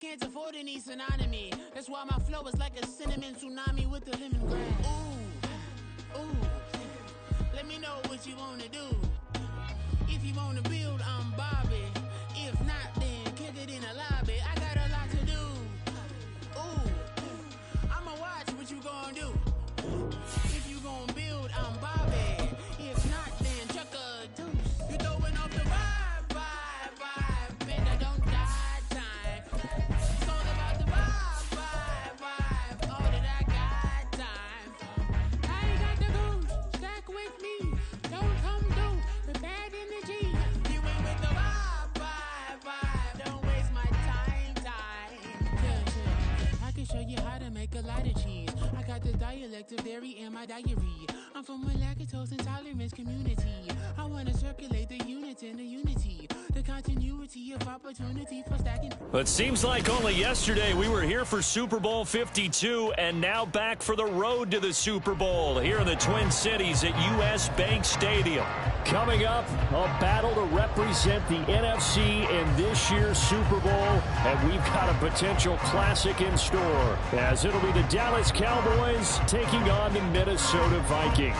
Can't afford any tsunami. That's why my flow is like a cinnamon tsunami with the lemongrass. Ooh, let me know what you wanna do. If you wanna build, I'm Bobby. If not, then kick it in the lobby. I got a lot to do. Ooh, I'ma watch what you gonna do. If you gonna build, I'm Bobby. If not, then chuck a deuce. You throwing off the vibe, man, I don't die time. It's all about the vibe, all that I got time. I ain't got the goose, stack with me. Don't come through with bad energy. You ain't with the vibe, don't waste my time. Yeah, I can show you how to make a lot of cheese. I got the dialect of dairy in my diary. I'm from a lactose intolerance community. I wanna circulate the units in the unity. The continuity of opportunity for stacking. But seems like only yesterday we were here for Super Bowl 52 and now back for the road to the Super Bowl here in the Twin Cities at US Bank Stadium. Coming up, a battle to represent the NFC in this year's Super Bowl, and we've got a potential classic in store as it'll be the Dallas Cowboys taking on the Minnesota Vikings.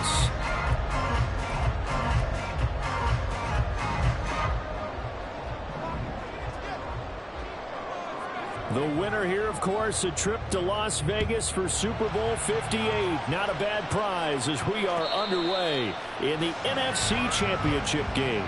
The winner here, of course, a trip to Las Vegas for Super Bowl 58. Not a bad prize as we are underway in the NFC Championship game.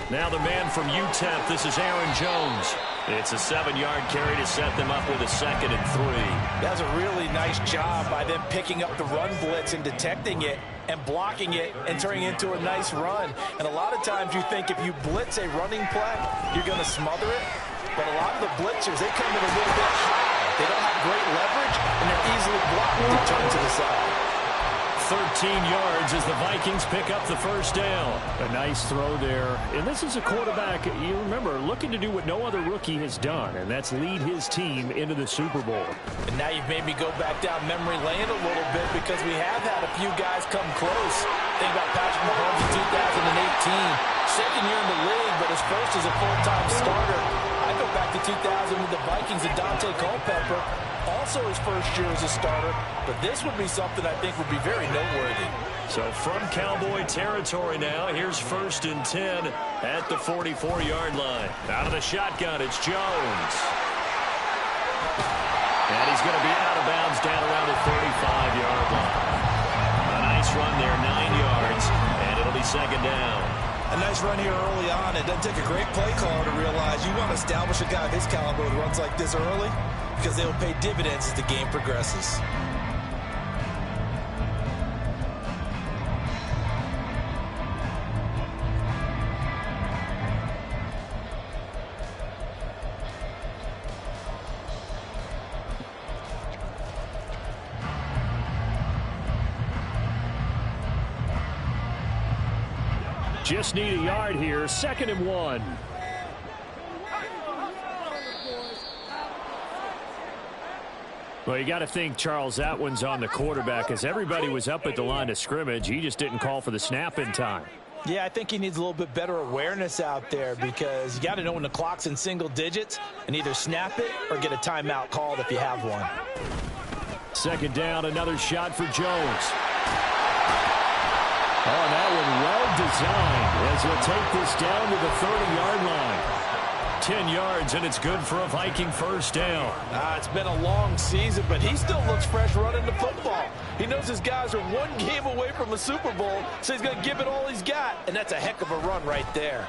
Now the man from UTEP, this is Aaron Jones. It's a 7-yard carry to set them up with a 2nd and 3. That's a really nice job by them picking up the run blitz and detecting it and blocking it and turning it into a nice run. And a lot of times you think if you blitz a running play, you're going to smother it. But a lot of the blitzers, they come in a little bit high. They don't have great leverage, and they're easily blocked and turned to the side. 13 yards as the Vikings pick up the first down. A nice throw there. And this is a quarterback, you remember, looking to do what no other rookie has done, and that's lead his team into the Super Bowl. And now you've made me go back down memory lane a little bit because we have had a few guys come close. Think about Patrick Mahomes in 2018. Second year in the league, but his first as a full-time starter. I go back to 2000 with the Vikings and Dante Culpepper. Also his first year as a starter, but this would be something I think would be very noteworthy. So from Cowboy territory now, here's 1st and 10 at the 44-yard line. Out of the shotgun, it's Jones. And he's going to be out of bounds down around the 35-yard line. A nice run there, 9 yards, and it'll be 2nd down. A nice run here early on. It doesn't take a great play caller to realize you want to establish a guy of his caliber who runs like this early, because they will pay dividends as the game progresses. Just need a yard here, 2nd and 1. Well, you got to think, Charles, that one's on the quarterback as everybody was up at the line of scrimmage. He just didn't call for the snap in time. Yeah, I think he needs a little bit better awareness out there because you got to know when the clock's in single digits and either snap it or get a timeout called if you have one. 2nd down, another shot for Jones. Oh, that one well designed as he'll take this down to the 30-yard line. 10 yards, and it's good for a Viking first down. It's been a long season, but he still looks fresh running the football. He knows his guys are one game away from a Super Bowl, so he's going to give it all he's got, and that's a heck of a run right there.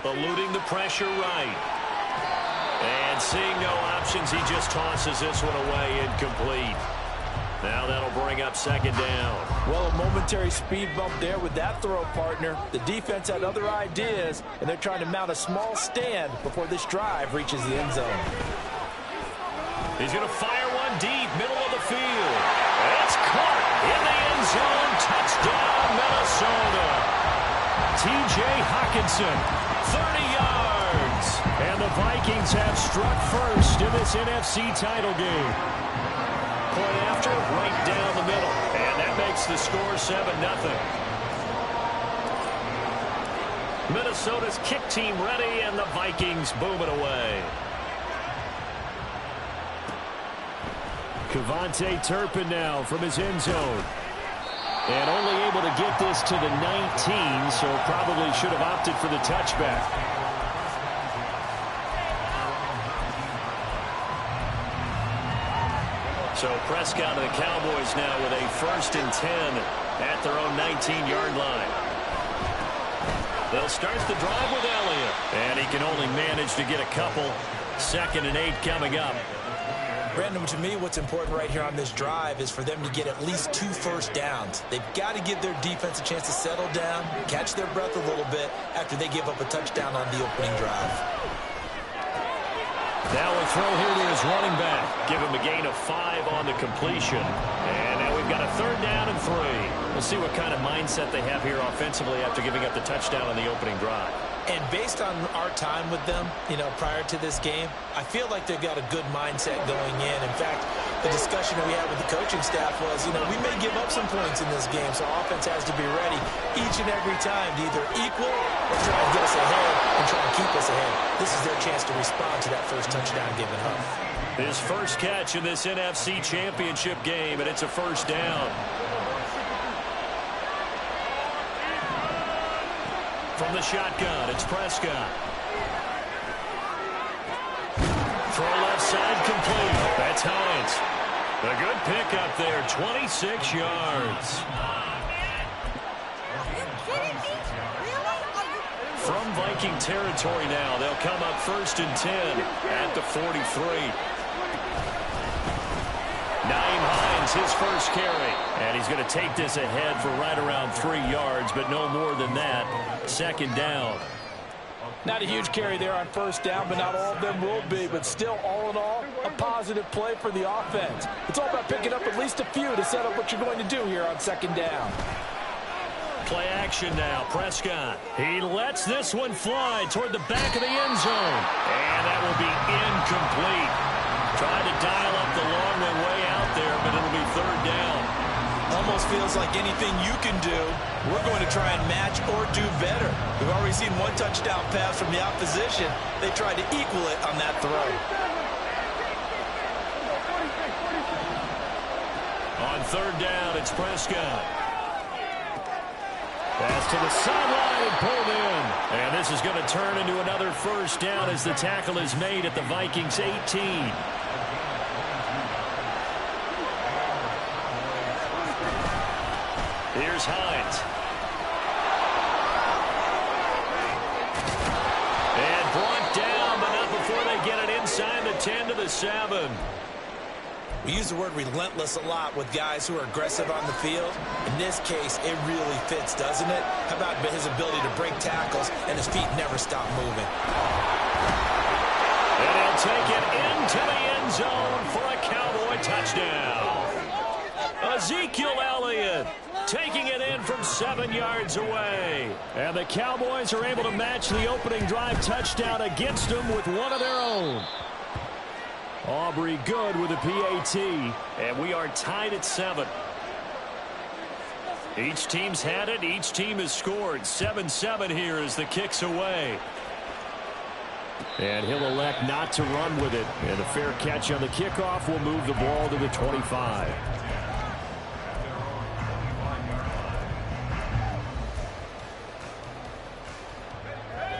Eluding the pressure right. And seeing no options, he just tosses this one away incomplete. Now that'll bring up 2nd down. Well, a momentary speed bump there with that throw, partner. The defense had other ideas, and they're trying to mount a small stand before this drive reaches the end zone. He's going to fire one deep, middle of the field. It's caught in the end zone. Touchdown, Minnesota. T.J. Hockenson, 30 yards. And the Vikings have struck first in this NFC title game. Point after, right down the middle. And that makes the score 7-0. Minnesota's kick team ready, and the Vikings boom it away. Kevontae Turpin now from his end zone. And only able to get this to the 19, so probably should have opted for the touchback. So Prescott and the Cowboys now with a 1st and 10 at their own 19-yard line. They'll start the drive with Elliott. And he can only manage to get a couple. 2nd and 8 coming up. Brandon, to me, what's important right here on this drive is for them to get at least 2 first downs. They've got to give their defense a chance to settle down, catch their breath a little bit after they give up a touchdown on the opening drive. Now a throw here to his running back. Give him a gain of 5 on the completion. And now we've got a 3rd down and 3. We'll see what kind of mindset they have here offensively after giving up the touchdown on the opening drive. And based on our time with them, prior to this game, I feel like they've got a good mindset going in. In fact, the discussion that we had with the coaching staff was, we may give up some points in this game, so offense has to be ready each and every time to either equal or try and get us ahead and try and keep us ahead. This is their chance to respond to that first touchdown given up. His first catch in this NFC Championship game, and it's a 1st down. From the shotgun, it's Prescott. Throw left side complete. That's Hines. A good pickup there, 26 yards. From Viking territory now, they'll come up 1st and 10 at the 43. Naeem Hines, his first carry. And he's going to take this ahead for right around 3 yards, but no more than that. 2nd down. Not a huge carry there on 1st down, but not all of them will be. But still, all in all, a positive play for the offense. It's all about picking up at least a few to set up what you're going to do here on 2nd down. Play action now, Prescott. He lets this one fly toward the back of the end zone. And that will be incomplete. Tried to dial up the long way out there, but it'll be 3rd down. Almost feels like anything you can do, we're going to try and match or do better. We've already seen 1 touchdown pass from the opposition. They tried to equal it on that throw. On 3rd down, it's Prescott. Pass to the sideline and pulled in. And this is going to turn into another 1st down as the tackle is made at the Vikings 18. Here's Hines. And brought down, but not before they get it inside the 10 to the 7. We use the word relentless a lot with guys who are aggressive on the field. In this case, it really fits, doesn't it? How about his ability to break tackles and his feet never stop moving? And he'll take it into the end zone for a Cowboy touchdown. Ezekiel Elliott taking it in from 7 yards away. And the Cowboys are able to match the opening drive touchdown against them with one of their own. Aubrey good with a PAT. And we are tied at 7. Each team's had it. Each team has scored. 7-7 here as the kick's away. And he'll elect not to run with it. And a fair catch on the kickoff will move the ball to the 25.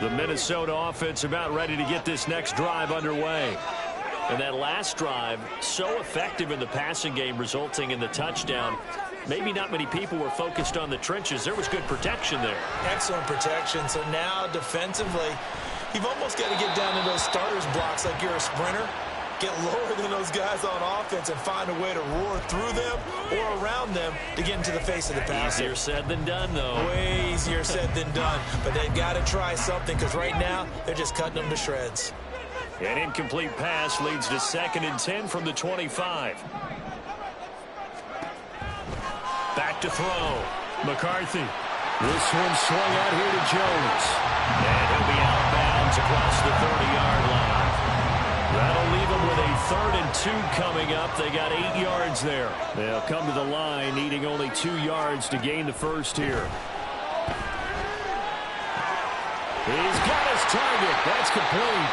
The Minnesota offense about ready to get this next drive underway. And that last drive, so effective in the passing game, resulting in the touchdown. Maybe not many people were focused on the trenches. There was good protection there. Excellent protection. So now defensively, you've almost got to get down to those starters blocks like you're a sprinter. Get lower than those guys on offense and find a way to roar through them or around them to get into the face of the passer. Easier said than done, though. Way easier said than done. But they've got to try something because right now they're just cutting them to shreds. An incomplete pass leads to 2nd and 10 from the 25. Back to throw. McCarthy. This one swung out here to Jones. And he'll be out of bounds across the 30-yard line. That'll leave them with a 3rd and 2 coming up. They got 8 yards there. They'll come to the line needing only 2 yards to gain the first here. He's got his target. That's complete.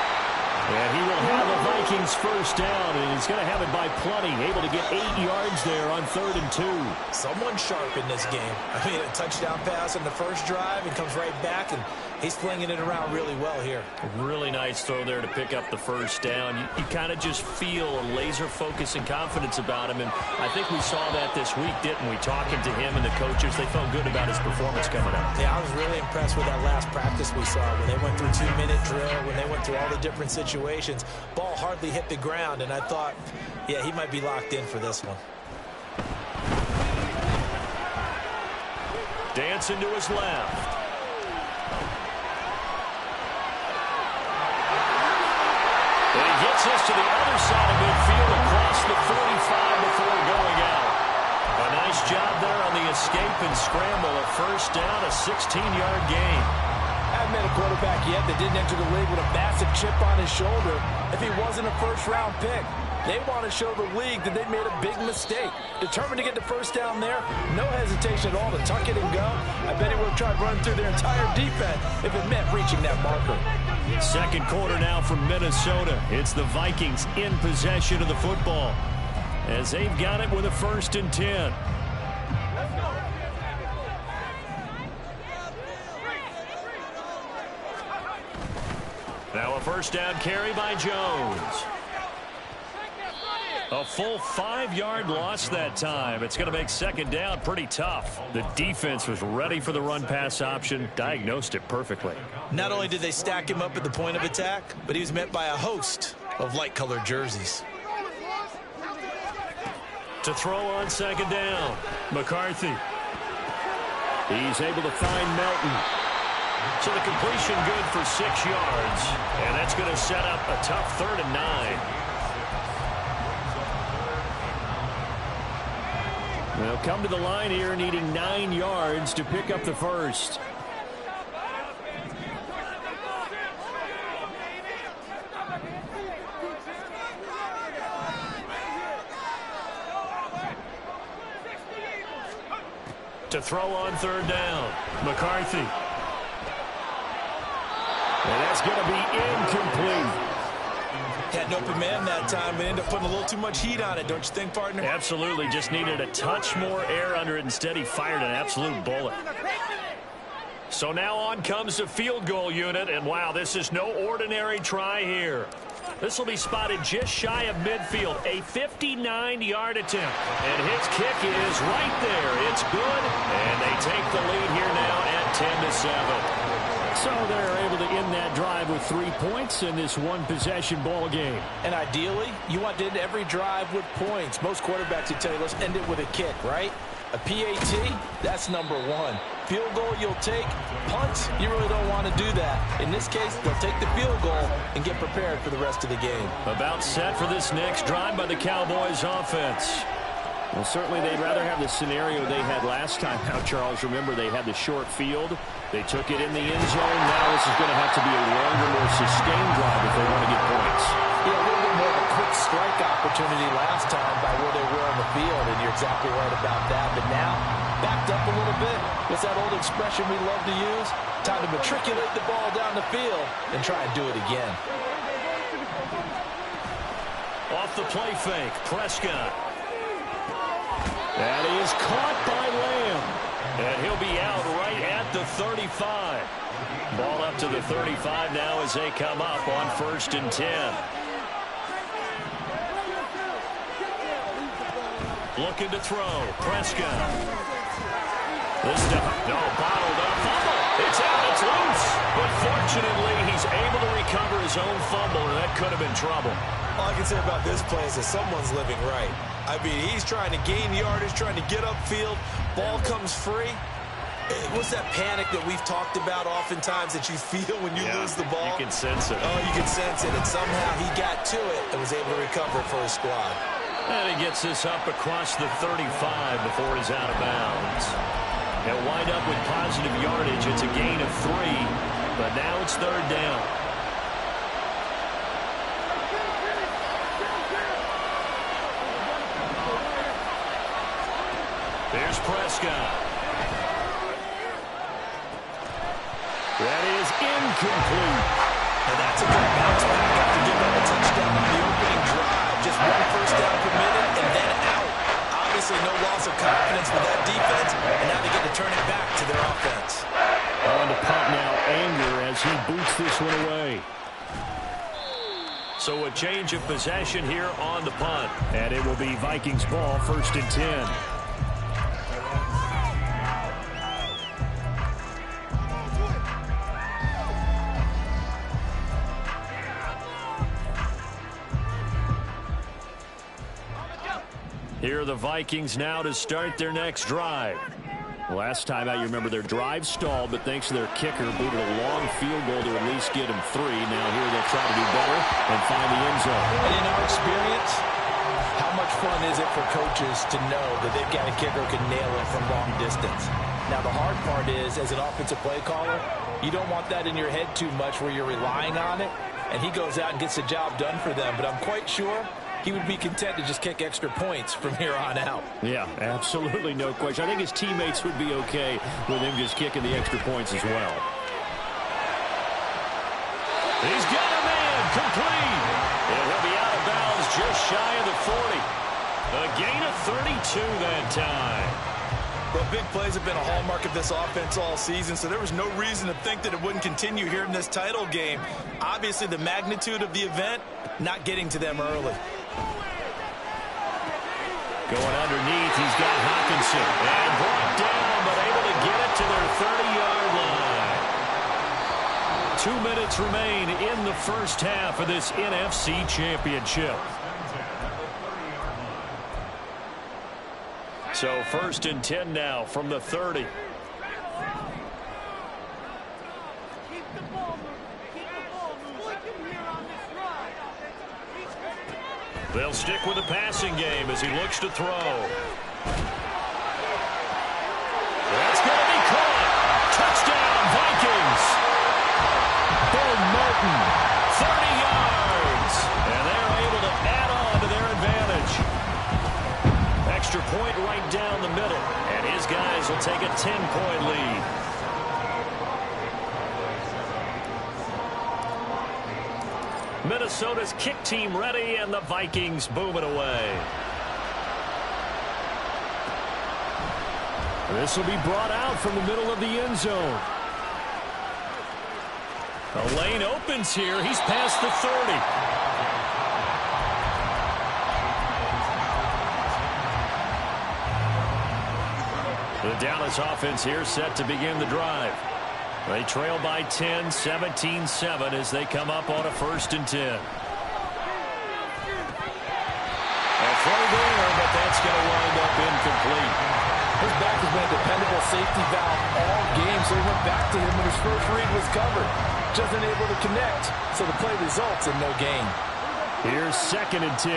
And he will have the Vikings first down, and he's going to have it by plenty. Able to get 8 yards there on 3rd and 2. Someone sharp in this game. I mean, a touchdown pass on the first drive and comes right back, and he's flinging it around really well here. A really nice throw there to pick up the first down. You kind of just feel a laser focus and confidence about him, and I think we saw that this week, didn't we? Talking to him and the coaches, they felt good about his performance coming up. Yeah, I was really impressed with that last practice we saw when they went through 2-minute drill, when they went through all the different situations. Ball hardly hit the ground, and I thought, yeah, he might be locked in for this one. Dancing to his left. And he gets us to the other side of midfield across the 45 before going out. A nice job there on the escape and scramble. A first down, a 16-yard gain. I haven't met a quarterback yet that didn't enter the league with a massive chip on his shoulder if he wasn't a first-round pick. They want to show the league that they made a big mistake. Determined to get the first down there, no hesitation at all to tuck it and go. I bet he would have tried running through their entire defense if it meant reaching that marker. Second quarter now from Minnesota. It's the Vikings in possession of the football as they've got it with a 1st and 10. Now a first down carry by Jones. A full 5-yard loss that time. It's going to make second down pretty tough. The defense was ready for the run-pass option, diagnosed it perfectly. Not only did they stack him up at the point of attack, but he was met by a host of light-colored jerseys. To throw on second down, McCarthy. He's able to find Melton. So the completion good for 6 yards. And that's going to set up a tough 3rd and 9. They'll come to the line here needing 9 yards to pick up the first. To throw on 3rd down, McCarthy. And that's going to be incomplete. Had an open man that time, but ended up putting a little too much heat on it, don't you think, partner? Absolutely. Just needed a touch more air under it. Instead, he fired an absolute bullet. So now on comes the field goal unit, and wow, this is no ordinary try here. This will be spotted just shy of midfield, a 59-yard attempt. And his kick is right there. It's good, and they take the lead here now at 10-7. So they're able to end that drive with 3 points in this one-possession ball game. And ideally, you want to end every drive with points. Most quarterbacks would tell you, let's end it with a kick, right? A PAT, that's number 1. Field goal you'll take. Punt, you really don't want to do that. In this case, they'll take the field goal and get prepared for the rest of the game. About set for this next drive by the Cowboys offense. Well, certainly they'd rather have the scenario they had last time out, Charles. Remember, they had the short field. They took it in the end zone. Now this is going to have to be a longer, more sustained drive if they want to get points. Yeah, a little bit more of a quick strike opportunity last time by where they were on the field, and you're exactly right about that. But now, backed up a little bit. What's that old expression we love to use? Time to matriculate the ball down the field and try and do it again. Off the play fake, Prescott. That is caught by Lamb. And he'll be out right at the 35. Ball up to the 35 now as they come up on 1st and 10. Looking to throw. Prescott. This time, no, bottled up. Fumble. It's out. It's loose. But fortunately, he's able to recover his own fumble, and that could have been trouble. All I can say about this play is that someone's living right. I mean, he's trying to gain yardage, trying to get upfield. Ball comes free. What's that panic that we've talked about oftentimes that you feel when you lose the ball? You can sense it. Oh, you can sense it. And somehow he got to it and was able to recover for his squad. And he gets this up across the 35 before he's out of bounds. He'll wind up with positive yardage. It's a gain of 3, but now it's 3rd down. There's Prescott. That is incomplete. And that's a good bounce back after giving up a touchdown on the opening drive. Just one first down per minute and then out. Obviously no loss of confidence with that defense, and now they get to turn it back to their offense. On the punt now, Anger as he boots this one away. So a change of possession here on the punt. And it will be Vikings ball, 1st and 10. Here are the Vikings now to start their next drive. Last time out, you remember their drive stalled, but thanks to their kicker, booted a long field goal to at least get them 3. Now here they'll try to do better and find the end zone. And in our experience, how much fun is it for coaches to know that they've got a kicker who can nail it from long distance? Now the hard part is, as an offensive play caller, you don't want that in your head too much where you're relying on it, and he goes out and gets the job done for them. But I'm quite sure he would be content to just kick extra points from here on out. Yeah, absolutely no question. I think his teammates would be okay with him just kicking the extra points as well. He's got a man complete. And he'll be out of bounds just shy of the 40. A gain of 32 that time. Well, big plays have been a hallmark of this offense all season, so there was no reason to think that it wouldn't continue here in this title game. Obviously, the magnitude of the event, not getting to them early. Going underneath, he's got Hawkinson. And brought down, but able to get it to their 30-yard line. 2 minutes remain in the first half of this NFC Championship. So 1st and 10 now from the 30. They'll stick with the passing game as he looks to throw. That's going to be caught. Touchdown, Vikings. Bill Martin, 30 yards. And they're able to add on to their advantage. Extra point right down the middle. And his guys will take a 10-point lead. Minnesota's kick team ready, and the Vikings moving away. This will be brought out from the middle of the end zone. A lane opens here. He's past the 30. The Dallas offense here set to begin the drive. They trail by 10, 17-7 as they come up on a 1st and 10. A throw there, but that's going to wind up incomplete. His back has been a dependable safety valve all game, so he went back to him when his first read was covered. Just unable to connect, so the play results in no gain. Here's 2nd and 10.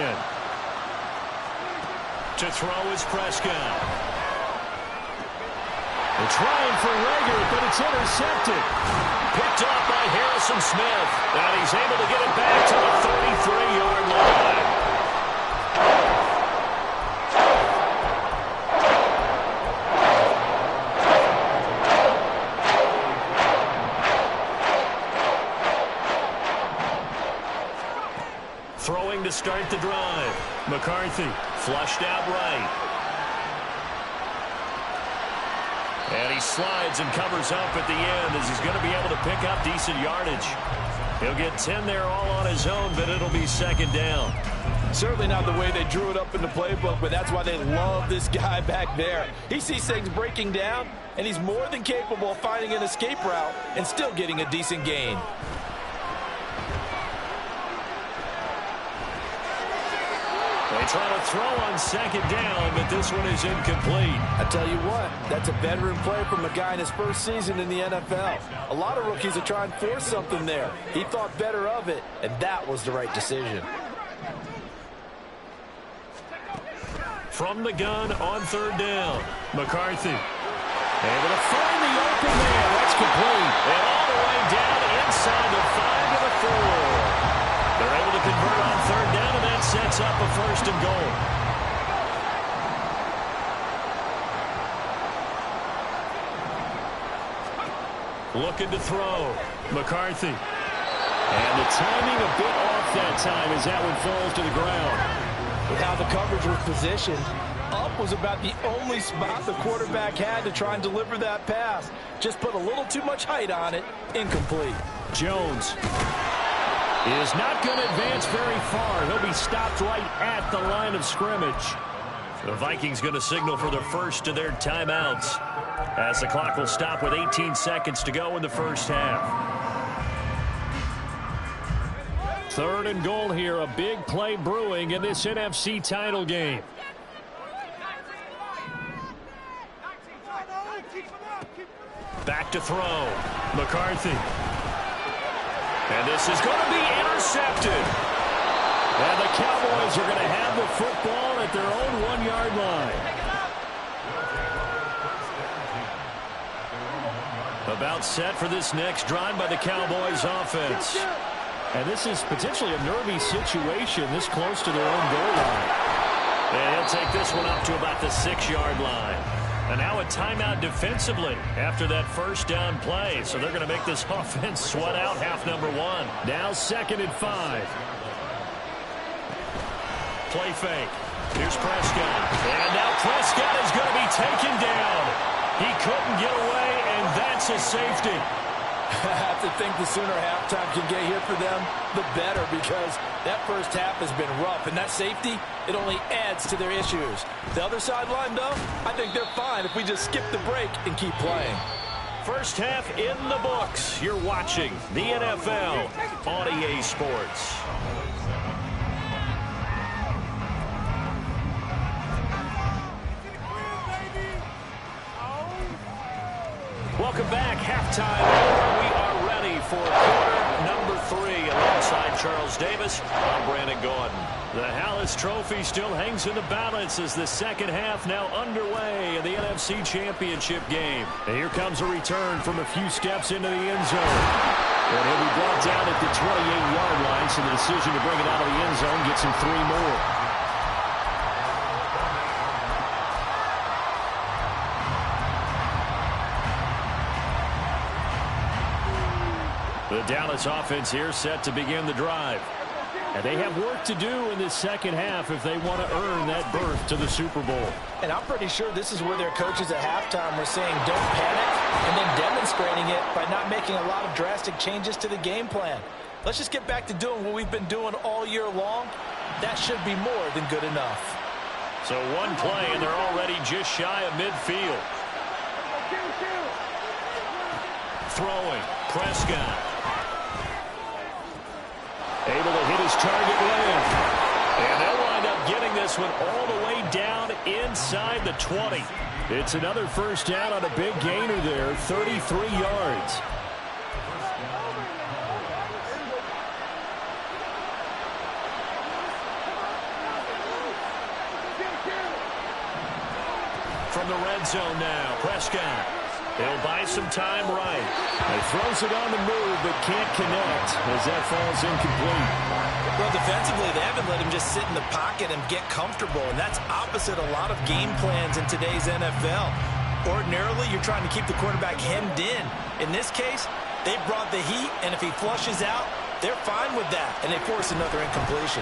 To throw is Prescott. They're trying for Rager, but it's intercepted. Picked up by Harrison Smith. And he's able to get it back to the 33-yard line. Throwing to start the drive. McCarthy flushed out right. And he slides and covers up at the end as he's going to be able to pick up decent yardage. He'll get 10 there all on his own, but it'll be 2nd down. Certainly not the way they drew it up in the playbook, but that's why they love this guy back there. He sees things breaking down, and he's more than capable of finding an escape route and still getting a decent gain. They try to throw on 2nd down, but this one is incomplete. I tell you what, that's a veteran play from a guy in his first season in the NFL. A lot of rookies are trying to force something there. He thought better of it, and that was the right decision. From the gun on 3rd down, McCarthy able to find the open man. That's complete. And all the way down inside the 5 to the 4. They're able to convert on 3rd down, and that sets up a 1st and goal. Looking to throw. McCarthy. And the timing a bit off that time as that one falls to the ground. With how the coverage was positioned, up was about the only spot the quarterback had to try and deliver that pass. Just put a little too much height on it. Incomplete. Jones is not going to advance very far. He'll be stopped right at the line of scrimmage. The Vikings going to signal for the first of their timeouts as the clock will stop with 18 seconds to go in the first half. 3rd and goal here. A big play brewing in this NFC title game. Back to throw. McCarthy. And this is going to be intercepted. And the Cowboys are going to have the football at their own 1-yard line. About set for this next drive by the Cowboys offense. And this is potentially a nervy situation this close to their own goal line. And he'll take this one up to about the 6-yard line. And now a timeout defensively after that first down play. So they're going to make this offense sweat out half number 1. Now 2nd and 5. Play fake. Here's Prescott. And now Prescott is going to be taken down. He couldn't get away, and that's a safety. I have to think the sooner halftime can get here for them, the better, because that first half has been rough. And that safety, it only adds to their issues. The other sideline, though, I think they're fine if we just skip the break and keep playing. First half in the books. You're watching the NFL on EA Sports. Welcome back. Halftime. We are ready for quarter number 3 alongside Charles Davis. I'm Brandon Gordon. The Hallis Trophy still hangs in the balance as the second half now underway in the NFC Championship game. And here comes a return from a few steps into the end zone. And he'll be brought down at the 28-yard line, so the decision to bring it out of the end zone gets him 3 more. The Dallas offense here set to begin the drive. And they have work to do in this second half if they want to earn that berth to the Super Bowl. And I'm pretty sure this is where their coaches at halftime were saying don't panic, and then demonstrating it by not making a lot of drastic changes to the game plan. Let's just get back to doing what we've been doing all year long. That should be more than good enough. So one play, and they're already just shy of midfield. Throwing. Prescott. Able to hit his target left. And they'll wind up getting this one all the way down inside the 20. It's another first down on a big gainer there, 33 yards. From the red zone now, Prescott. He'll buy some time right. He throws it on the move, but can't connect as that falls incomplete. Well, defensively, they haven't let him just sit in the pocket and get comfortable, and that's opposite a lot of game plans in today's NFL. Ordinarily, you're trying to keep the quarterback hemmed in. In this case, they brought the heat, and if he flushes out, they're fine with that, and they force another incompletion.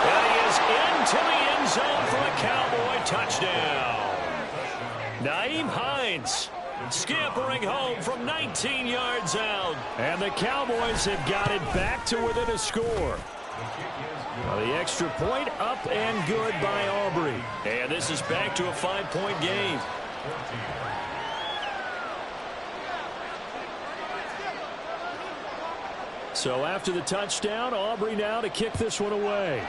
And he is into the end zone for a Cowboy touchdown. Nyheim Hines scampering home from 19 yards out. And the Cowboys have got it back to within a score. Well, the extra point up and good by Aubrey. And this is back to a 5-point game. So after the touchdown, Aubrey now to kick this one away.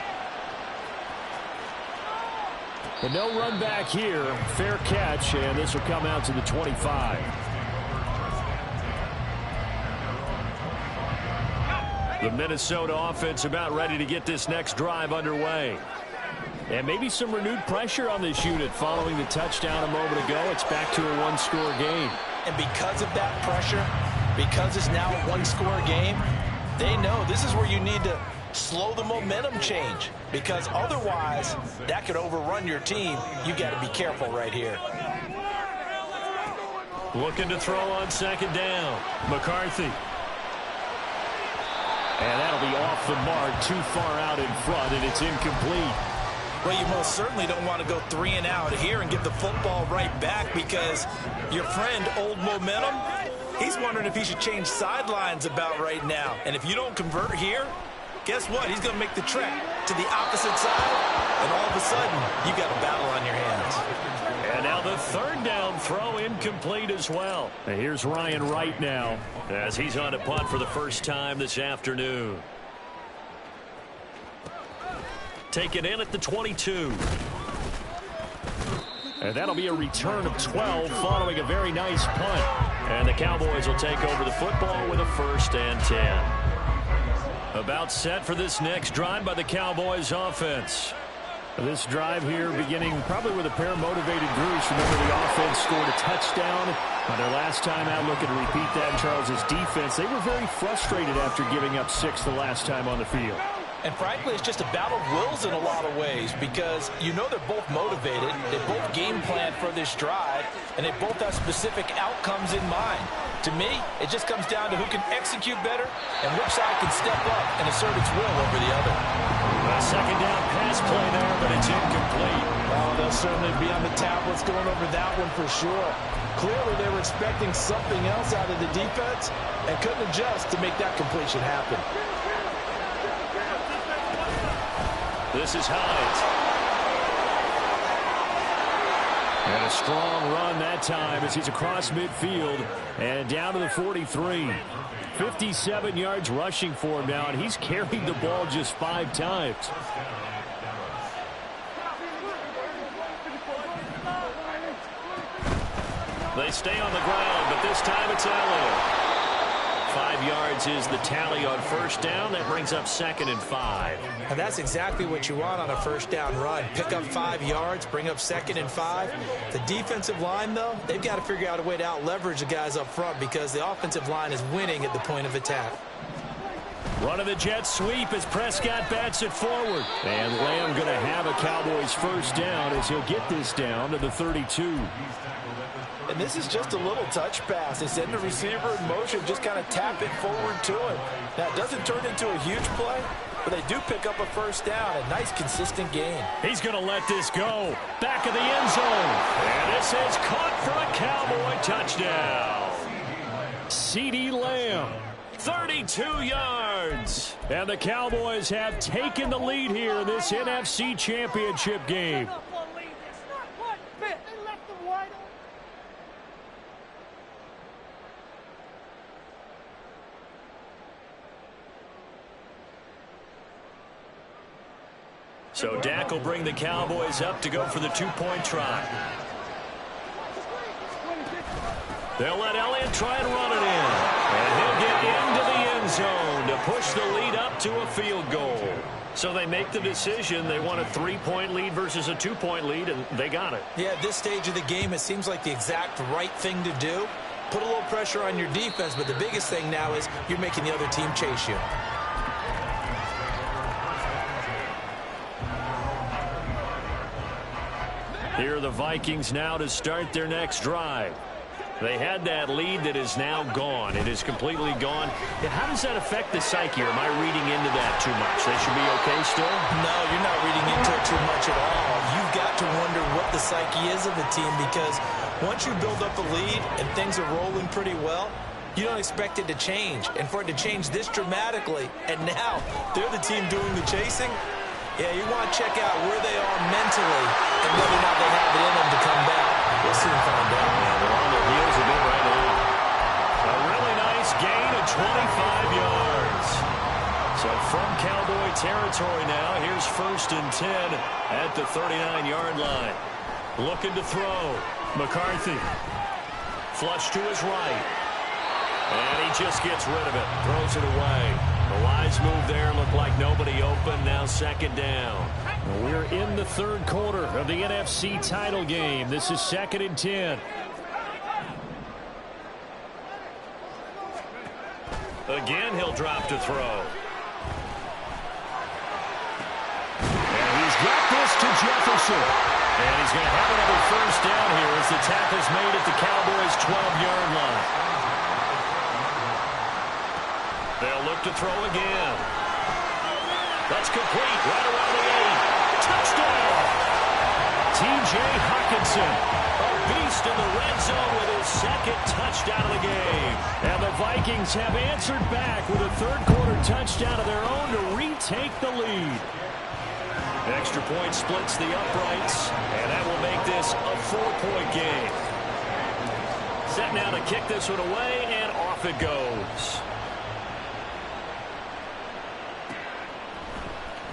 And no run back here. Fair catch, and this will come out to the 25. The Minnesota offense about ready to get this next drive underway. And maybe some renewed pressure on this unit following the touchdown a moment ago. It's back to a one-score game. And because of that pressure, because it's now a one-score game, they know this is where you need to slow the momentum change, because otherwise that could overrun your team. You got to be careful right here. Looking to throw on second down. McCarthy. And that'll be off the mark, too far out in front, and it's incomplete. Well, you most certainly don't want to go 3 and out here and give the football right back, because your friend, Old Momentum, he's wondering if he should change sidelines about right now. And if you don't convert here, guess what? He's going to make the trek to the opposite side, and all of a sudden, you got a battle on your hands. And now the third down throw incomplete as well. And here's Ryan Wright now as he's on a punt for the first time this afternoon. Taken in at the 22. And that'll be a return of 12 following a very nice punt. And the Cowboys will take over the football with a 1st and 10. About set for this next drive by the Cowboys offense. This drive here beginning probably with a pair of motivated groups. Remember, the offense scored a touchdown on their last time out. Looking to repeat that in Charles's defense. They were very frustrated after giving up 6 the last time on the field. And frankly, it's just a battle of wills in a lot of ways, because you know they're both motivated. They both game plan for this drive, and they both have specific outcomes in mind. To me, it just comes down to who can execute better and which side can step up and assert its will over the other. A second down pass play there, but it's incomplete. Oh, they'll certainly be on the tablets going over that one for sure. Clearly, they were expecting something else out of the defense and couldn't adjust to make that completion happen. This is Hines. And a strong run that time as he's across midfield and down to the 43. 57 yards rushing for him now, and he's carried the ball just 5 times. They stay on the ground, but this time it's Elliott. 5 yards is the tally on first down. That brings up 2nd and 5. And that's exactly what you want on a first down run. Pick up 5 yards, bring up 2nd and 5. The defensive line, though, they've got to figure out a way to out-leverage the guys up front, because the offensive line is winning at the point of attack. Run of the jet sweep as Prescott bats it forward. And Lamb going to have a Cowboys first down as he'll get this down to the 32. And this is just a little touch pass. They send the receiver in motion, just kind of tap it forward to him. Now, it doesn't turn into a huge play, but they do pick up a first down. A nice, consistent gain. He's going to let this go. Back of the end zone. And this is caught for a Cowboy touchdown. CeeDee Lamb, 32 yards. And the Cowboys have taken the lead here in this NFC Championship game. So Dak will bring the Cowboys up to go for the 2-point try. They'll let Elliott try and run it in. And he'll get into the end zone to push the lead up to a field goal. So they make the decision. They want a 3-point lead versus a 2-point lead, and they got it. Yeah, at this stage of the game, it seems like the exact right thing to do. Put a little pressure on your defense, but the biggest thing now is you're making the other team chase you. Here are the Vikings now to start their next drive. They had that lead that is now gone. It is completely gone. How does that affect the psyche? Or am I reading into that too much? They should be okay still? No, you're not reading into it too much at all. You've got to wonder what the psyche is of the team, because once you build up a lead and things are rolling pretty well, you don't expect it to change. And for it to change this dramatically, and now they're the team doing the chasing, yeah, you want to check out where they are mentally and whether or not they have it in them to come back. We'll soon find out. Yeah, they're on their heels a bit right now. A really nice gain of 25 yards. So from Cowboy territory now, here's 1st and 10 at the 39-yard line. Looking to throw. McCarthy. Flush to his right. And he just gets rid of it. Throws it away. The wise move there. Looked like nobody open. Now 2nd down. We're in the 3rd quarter of the NFC title game. This is 2nd and 10. Again, he'll drop to throw. And he's got this to Jefferson. And he's going to have another first down here as the tackle's made at the Cowboys' 12-yard line. They'll look to throw again. That's complete right around the 8. Touchdown! T.J. Hockenson, a beast in the red zone with his second touchdown of the game. And the Vikings have answered back with a third-quarter touchdown of their own to retake the lead. Extra point splits the uprights, and that will make this a 4-point game. Set now to kick this one away, and off it goes.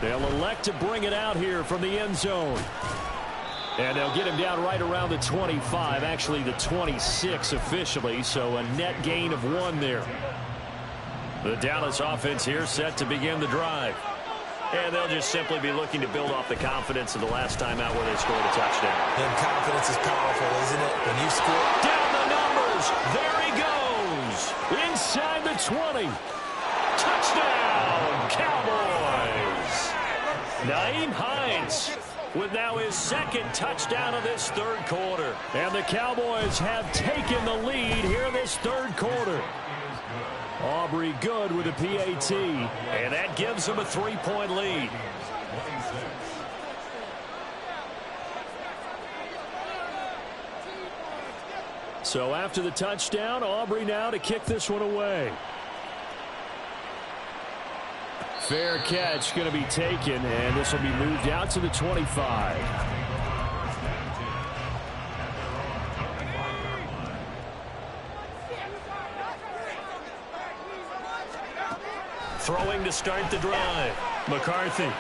They'll elect to bring it out here from the end zone. And they'll get him down right around the 25, actually the 26 officially, so a net gain of 1 there. The Dallas offense here set to begin the drive. And they'll just simply be looking to build off the confidence of the last time out where they scored a touchdown. And confidence is powerful, isn't it? When you score. Down the numbers. There he goes. Inside the 20. Touchdown, Cowboys. Nyheim Hines with now his second touchdown of this third quarter. And the Cowboys have taken the lead here this third quarter. Aubrey good with a PAT, and that gives them a 3-point lead. So after the touchdown, Aubrey now to kick this one away. Fair catch going to be taken, and this will be moved out to the 25. Throwing to start the drive. McCarthy. And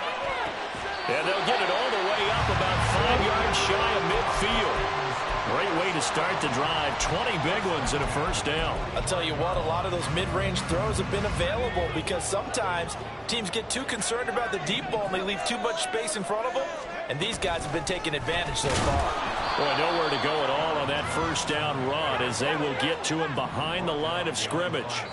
they'll get it all the way up about 5 yards shy of midfield. Great way to start the drive. 20 big ones and a first down. I'll tell you what, a lot of those mid-range throws have been available because sometimes teams get too concerned about the deep ball and they leave too much space in front of them. And these guys have been taking advantage so far. Boy, nowhere to go at all on that first down run as they will get to him behind the line of scrimmage.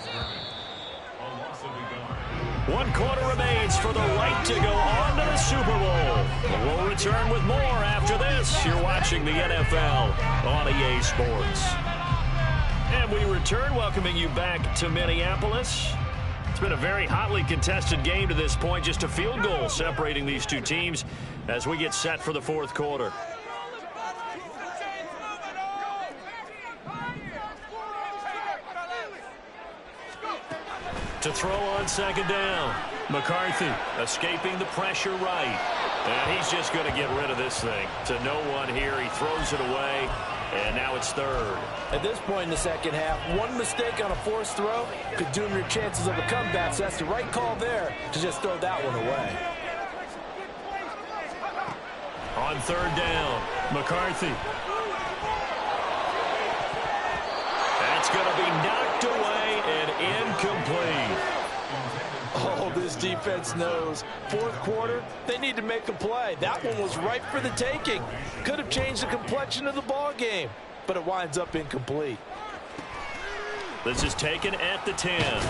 1 quarter remains for the right to go on to the Super Bowl. We'll return with more after this. You're watching the NFL on EA Sports. And we return, welcoming you back to Minneapolis. It's been a very hotly contested game to this point. Just a field goal separating these two teams as we get set for the fourth quarter. To throw on second down. McCarthy escaping the pressure right. And he's just going to get rid of this thing. To no one here. He throws it away. And now it's third. At this point in the second half, one mistake on a forced throw could doom your chances of a comeback. So that's the right call there to just throw that one away. On third down, McCarthy. That's going to be knocked away and incomplete. Oh, this defense knows. Fourth quarter, they need to make a play. That one was ripe for the taking. Could have changed the complexion of the ball game, but it winds up incomplete. This is taken at the 10.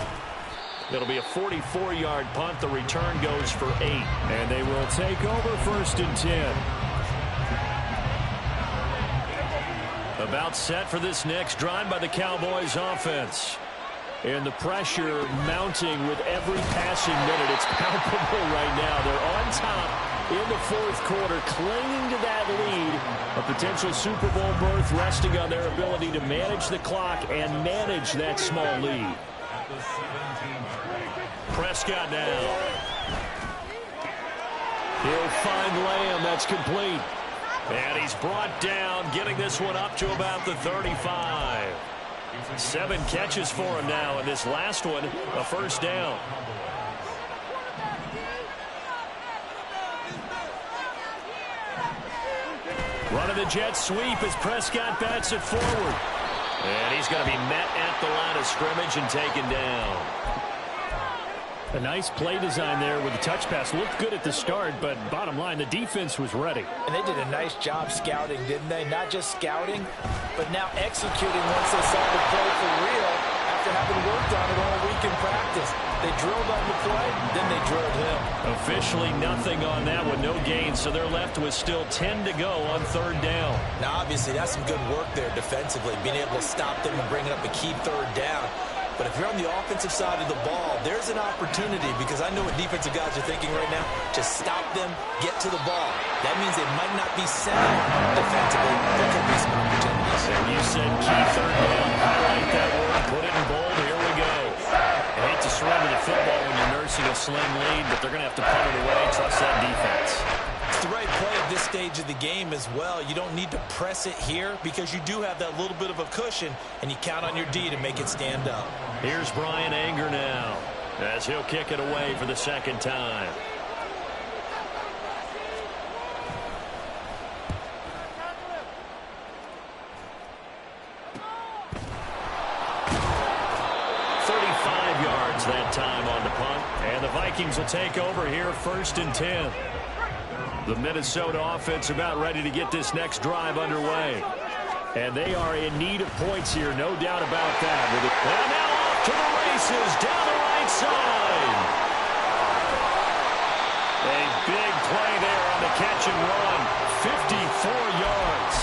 It'll be a 44-yard punt. The return goes for 8. And they will take over first and 10. About set for this next drive by the Cowboys offense. And the pressure mounting with every passing minute. It's palpable right now. They're on top in the fourth quarter, clinging to that lead. A potential Super Bowl berth resting on their ability to manage the clock and manage that small lead. Prescott now. He'll find Lamb. That's complete. And he's brought down, getting this one up to about the 35. 7 catches for him now, and this last one, a first down. Running the jet sweep as Prescott bats it forward. And he's going to be met at the line of scrimmage and taken down. A nice play design there with the touch pass. Looked good at the start, but bottom line, the defense was ready. And they did a nice job scouting, didn't they? Not just scouting, but now executing once they saw the play for real after having worked on it all week in practice. They drilled on the play, then they drilled him. A Officially nothing on that one, no gain, so they're left with still 10 to go on third down. Now, obviously, that's some good work there defensively, being able to stop them and bringing up a key third down. But if you're on the offensive side of the ball, there's an opportunity, because I know what defensive guys are thinking right now, to stop them, get to the ball. That means they might not be sound defensively. There could be some opportunities. And you said key third down. Highlight that word, put it in bold. Here we go. I hate to surrender the football when you're nursing a slim lead, but they're going to have to punt it away. Trust that defense. It's the right play at this stage of the game as well. You don't need to press it here because you do have that little bit of a cushion, and you count on your D to make it stand up. Here's Brian Anger now as he'll kick it away for the second time. That time on the punt, and the Vikings will take over here, 1st and 10. The Minnesota offense about ready to get this next drive underway, and they are in need of points here, no doubt about that. And now off to the races down the right side. A big play there on the catch and run, 54 yards.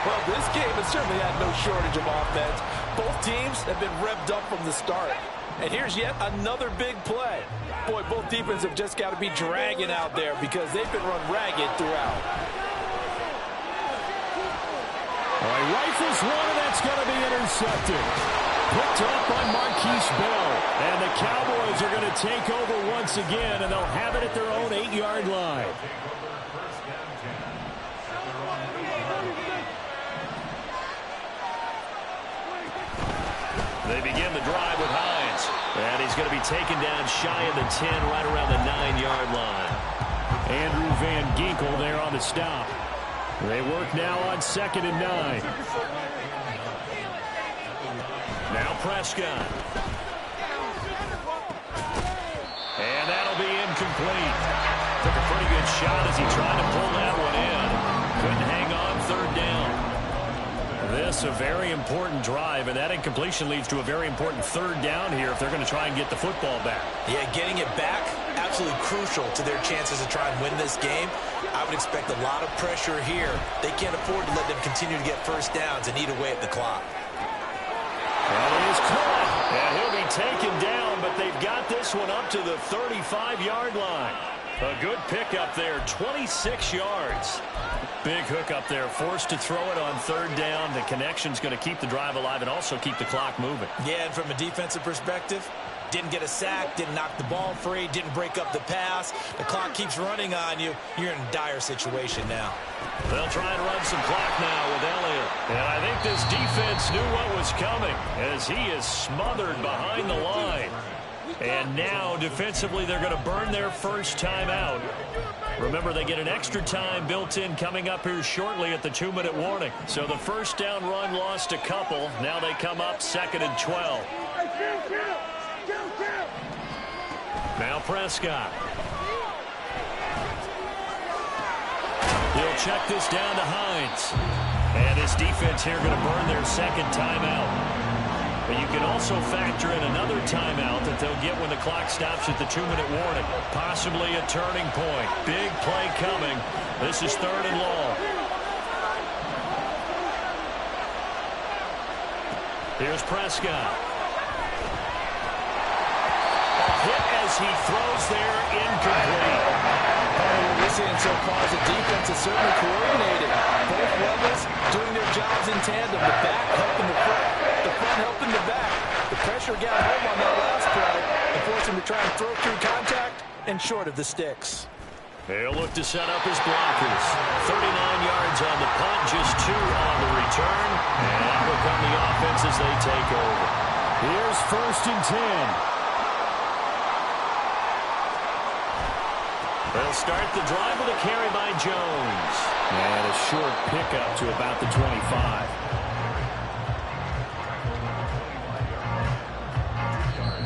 Well, this game has certainly had no shortage of offense. Both teams have been revved up from the start. And here's yet another big play. Boy, both defenses have just got to be dragging out there because they've been run ragged throughout. All right, rifles one, and that's going to be intercepted. Picked up by Marquise Bell. And the Cowboys are going to take over once again, and they'll have it at their own 8-yard line. They begin the drive with Hines. And he's going to be taken down shy of the 10, right around the 9-yard line. Andrew Van Ginkel there on the stop. They work now on 2nd and 9. Now Prescott. And that'll be incomplete. Took a pretty good shot as he tried to pull that one in. Couldn't hang on 3rd down. This a very important drive, and that incompletion leads to a very important 3rd down here if they're going to try and get the football back. Yeah, getting it back, absolutely crucial to their chances to try and win this game. I would expect a lot of pressure here. They can't afford to let them continue to get 1st downs and eat away at the clock. Well, he is caught, and he'll be taken down, but they've got this one up to the 35-yard line. A good pickup there, 26 yards. Big hook up there, forced to throw it on 3rd down. The connection's going to keep the drive alive and also keep the clock moving. Yeah, and from a defensive perspective, didn't get a sack, didn't knock the ball free, didn't break up the pass. The clock keeps running on you. You're in a dire situation now. They'll try and run some clock now with Elliott. And I think this defense knew what was coming as he is smothered behind the line. And now, defensively, they're going to burn their first time out. Remember, they get an extra time built in coming up here shortly at the 2-minute warning. So the 1st down run lost a couple. Now they come up 2nd and 12. Now Prescott. He'll check this down to Hines. And his defense here going to burn their 2nd timeout. But you can also factor in another timeout that they'll get when the clock stops at the 2-minute warning. Possibly a turning point. Big play coming. This is 3rd and long. Here's Prescott. A hit as he throws there, incomplete. What we're seeing so far is the defense is certainly coordinated. Both levels doing their jobs in tandem. The back helping the front helping the back. The pressure got home on that last play and forced him to try and throw through contact and short of the sticks. They'll look to set up his blockers. 39 yards on the punt, just 2 on the return. And out will come the offense as they take over. Here's 1st and 10. They'll start the drive with a carry by Jones. And a short pickup to about the 25.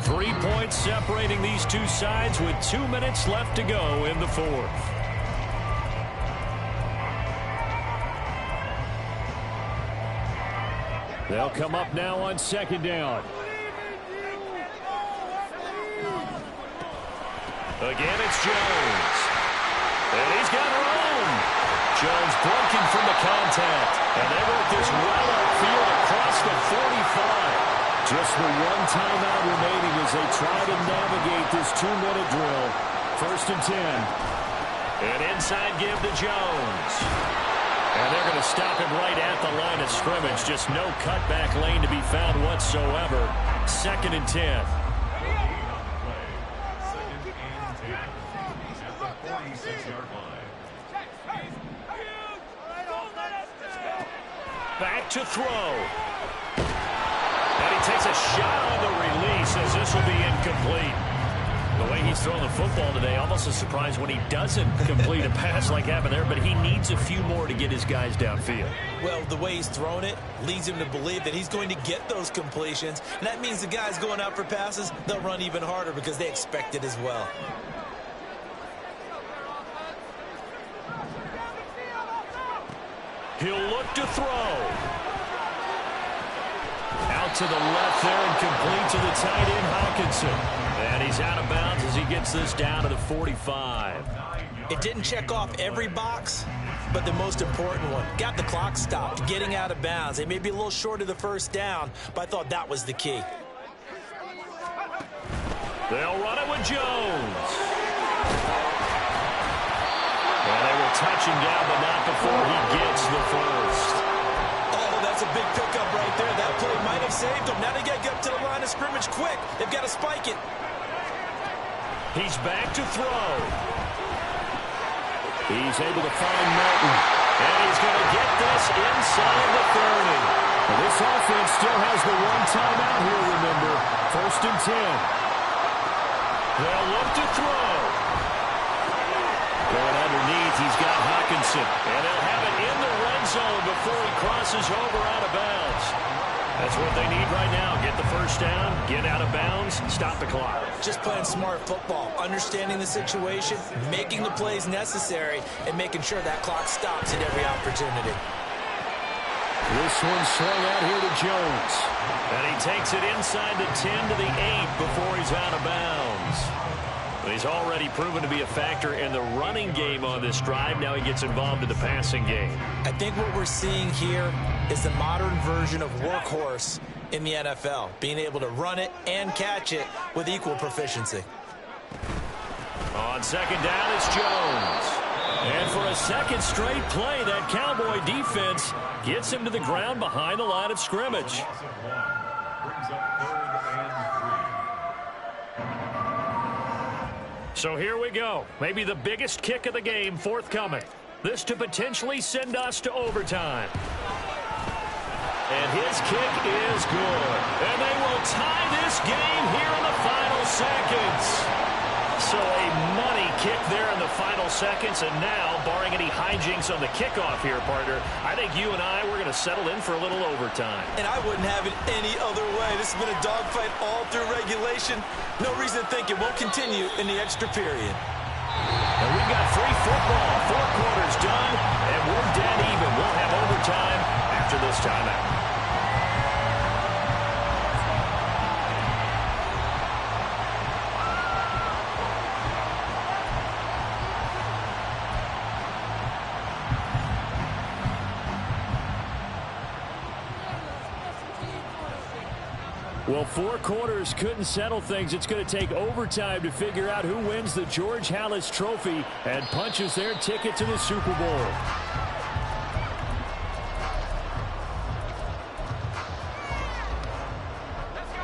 3 points separating these two sides with 2 minutes left to go in the 4th. They'll come up now on 2nd down. Again, it's Jones. And he's got room. Jones broken from the contact. And they work this well upfield across the 45. Just the one timeout remaining as they try to navigate this 2-minute drill. 1st and 10. An inside give to Jones. And they're going to stop him right at the line of scrimmage. Just no cutback lane to be found whatsoever. 2nd and 10. Back to throw. And he takes a shot on the release as this will be incomplete. The way he's throwing the football today, almost a surprise when he doesn't complete a pass like happened there, but he needs a few more to get his guys downfield. Well, the way he's thrown it leads him to believe that he's going to get those completions. And that means the guys going out for passes, they'll run even harder because they expect it as well. He'll look to throw. Out to the left there and complete to the tight end, Hawkinson. And he's out of bounds as he gets this down to the 45. It didn't check off every box, but the most important one. Got the clock stopped, getting out of bounds. They may be a little short of the 1st down, but I thought that was the key. They'll run it with Jones. And they will touch him down, but not before he gets the 1st. Oh, that's a big pickup right there. That play might have saved them. Now they got to get up to the line of scrimmage quick. They've got to spike it. He's back to throw. He's able to find Melton. And he's going to get this inside the 30. Well, this offense still has the one timeout here, remember. 1st and 10. They'll look to throw. Going underneath, he's got Hawkinson. And they'll have it in the red zone before he crosses over out of bounds. That's what they need right now. Get the 1st down, get out of bounds, stop the clock. Just playing smart football, understanding the situation, making the plays necessary, and making sure that clock stops at every opportunity. This one swung out here to Jones. And he takes it inside the 10 to the 8 before he's out of bounds. But he's already proven to be a factor in the running game on this drive. Now he gets involved in the passing game. I think what we're seeing here is the modern version of workhorse in the NFL, being able to run it and catch it with equal proficiency. On 2nd down, it's Jones. And for a 2nd straight play, that Cowboy defense gets him to the ground behind the line of scrimmage. So here we go. Maybe the biggest kick of the game forthcoming. This to potentially send us to overtime. And his kick is good. And they will tie this game here in the final seconds. So a money kick there in the final seconds. And now, barring any hijinks on the kickoff here, partner, I think you and I, we're going to settle in for a little overtime. And I wouldn't have it any other way. This has been a dogfight all through regulation. No reason to think it won't continue in the extra period. And we've got free football. 4 quarters done, and we're dead even. We'll have overtime after this timeout. Well, 4 quarters couldn't settle things. It's going to take overtime to figure out who wins the George Halas Trophy and punches their ticket to the Super Bowl.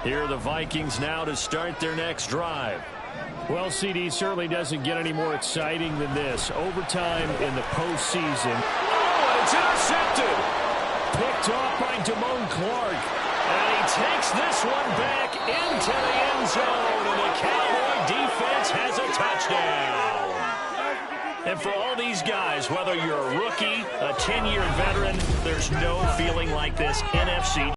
Here are the Vikings now to start their next drive. Well, CD certainly doesn't get any more exciting than this. Overtime in the postseason. Oh, and it's intercepted. Picked off by Damone Clark. And he takes this one back into the end zone, and the Cowboy defense has a touchdown. And for all these guys, whether you're a rookie, a 10-year veteran, there's no feeling like this NFC